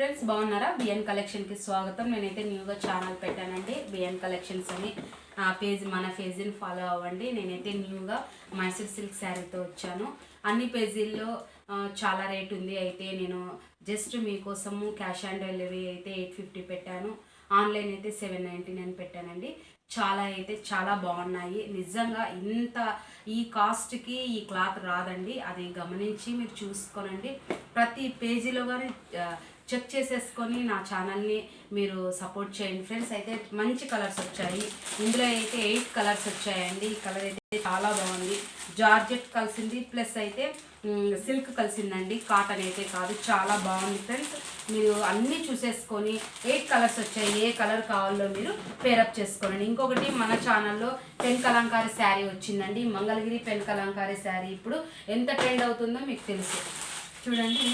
Friends బాగున్నారా? B N కలెక్షన్కి స్వాగతం. నేనైతే న్యూగా ఛానల్ పెట్టానండి, బిఎన్ కలెక్షన్స్ అని. ఆ పేజ్ మన పేజీని ఫాలో అవ్వండి. నేనైతే న్యూగా మైసూర్ సిల్క్ శారీతో వచ్చాను. అన్ని పేజీల్లో చాలా రేట్ ఉంది. అయితే నేను జస్ట్ మీకోసము క్యాష్ ఆన్ డెలివరీ అయితే 850 పెట్టాను. ఆన్లైన్ అయితే 799 పెట్టానండి. చాలా బాగున్నాయి. నిజంగా ఇంత ఈ కాస్ట్కి ఈ క్లాత్ రాదండి. అది గమనించి మీరు చూసుకోనండి. ప్రతి పేజీలో కానీ చెక్ చేసేసుకొని నా ఛానల్ని మీరు సపోర్ట్ చేయండి ఫ్రెండ్స్. అయితే మంచి కలర్స్ వచ్చాయి. ఇందులో అయితే 8 కలర్స్ వచ్చాయండి. ఈ కలర్ అయితే చాలా బాగుంది. జార్జెట్ కలిసింది, ప్లస్ అయితే సిల్క్ కలిసిందండి. కాటన్ అయితే కాదు. చాలా బాగుంది ఫ్రెండ్స్. మీరు అన్నీ చూసేసుకొని 8 కలర్స్ వచ్చాయి. ఏ కలర్ కావాలో మీరు పేరప్ చేసుకోండి. ఇంకొకటి మన ఛానల్లో పెన్ కలంకారీ శారీ వచ్చిందండి. మంగళగిరి పెన్ కలంకారీ శారీ ఇప్పుడు ఎంత ట్రెండ్ అవుతుందో మీకు తెలుసు. చూడండి,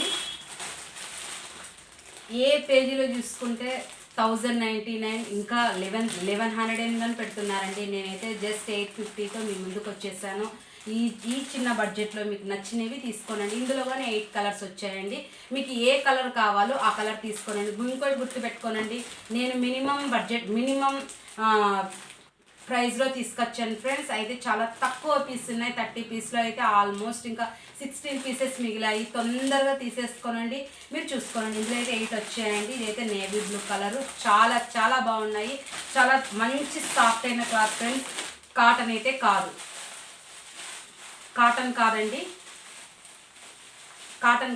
ఏ పేజీలో చూసుకుంటే 1099 ఇంకా 1100 అని పెడుతున్నారండి. నేనైతే జస్ట్ 850తో మీ ముందుకు వచ్చేసాను. ఈ చిన్న బడ్జెట్లో మీకు నచ్చినవి తీసుకోనండి. ఇందులో కానీ 8 కలర్స్ వచ్చాయండి. మీకు ఏ కలర్ కావాలో ఆ కలర్ తీసుకోనండి. ఇంకోటి గుర్తుపెట్టుకోనండి, నేను మినిమం ప్రైస్లో తీసుకొచ్చాను ఫ్రెండ్స్. అయితే చాలా తక్కువ పీస్ ఉన్నాయి. 30 పీస్లో అయితే ఆల్మోస్ట్ ఇంకా 16 పీసెస్ మిగిలాయి. తొందరగా తీసేసుకోనండి. మీరు చూసుకోనండి. ఇందులో అయితే 8 వచ్చాయండి. ఇదైతే నేవీ బ్లూ కలరు. చాలా బాగున్నాయి. చాలా మంచి సాఫ్ట్ అయిన క్లాత్ ఫ్రెండ్స్. కాటన్ అయితే కాదు, కాటన్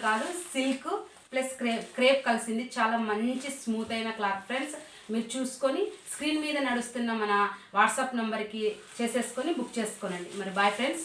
కాదు, సిల్క్ ప్లస్ క్రేప్ కలిసింది. చాలా మంచి స్మూత్ అయిన క్లాత్ ఫ్రెండ్స్. మీరు చూసుకొని స్క్రీన్ మీద నడుస్తున్న మన వాట్సాప్ నెంబర్కి చేసేసుకొని బుక్ చేసుకోనండి. మరి బాయ్ ఫ్రెండ్స్.